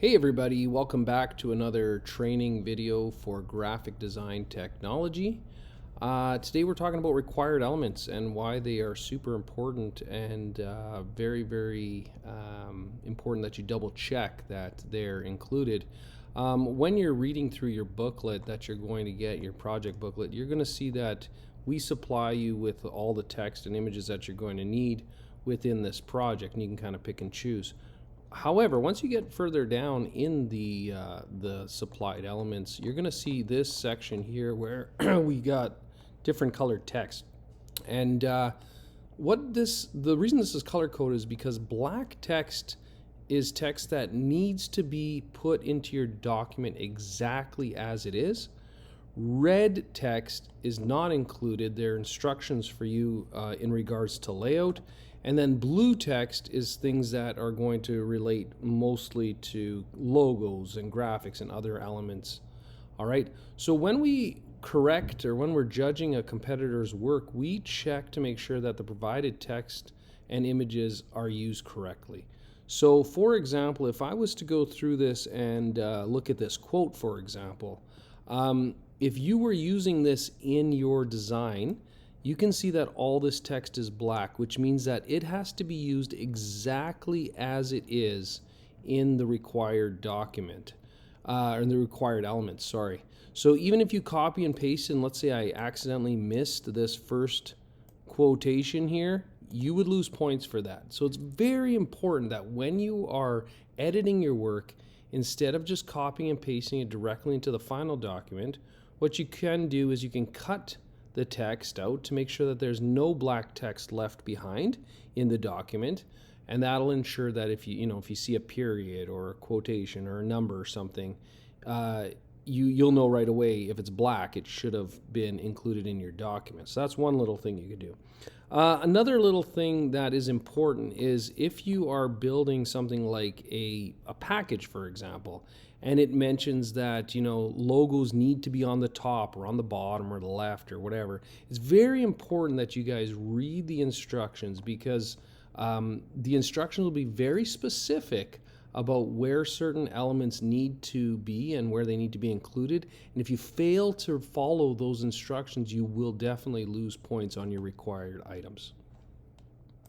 Hey everybody, welcome back to another training video for graphic design technology. Today we're talking about required elements and why they are super important and very important that you double check that they're included. When you're reading through your booklet that you're going to get, your project booklet, you're going to see that we supply you with all the text and images that you're going to need within this project, and you can kind of pick and choose. However, once you get further down in the supplied elements, you're going to see this section here where we got different colored text. And the reason this is color coded is because black text is text that needs to be put into your document exactly as it is. Red text is not included. There are instructions for you in regards to layout. And then blue text is things that are going to relate mostly to logos and graphics and other elements. All right. So when we correct or when we're judging a competitor's work, we check to make sure that the provided text and images are used correctly. So for example, if I was to go through this and look at this quote, for example, if you were using this in your design, you can see that all this text is black, which means that it has to be used exactly as it is in the required document, or in the required elements, sorry. So even if you copy and paste, and let's say I accidentally missed this first quotation here, you would lose points for that. So it's very important that when you are editing your work, instead of just copying and pasting it directly into the final document, what you can do is you can cut the text out to make sure that there's no black text left behind in the document, and that'll ensure that if you see a period or a quotation or a number or something, you'll know right away if it's black, it should have been included in your document. So that's one little thing you could do. Another little thing that is important is if you are building something like a package, for example, and it mentions that logos need to be on the top or on the bottom or the left or whatever, it's very important that you guys read the instructions, because the instructions will be very specific about where certain elements need to be and where they need to be included. And if you fail to follow those instructions, you will definitely lose points on your required items.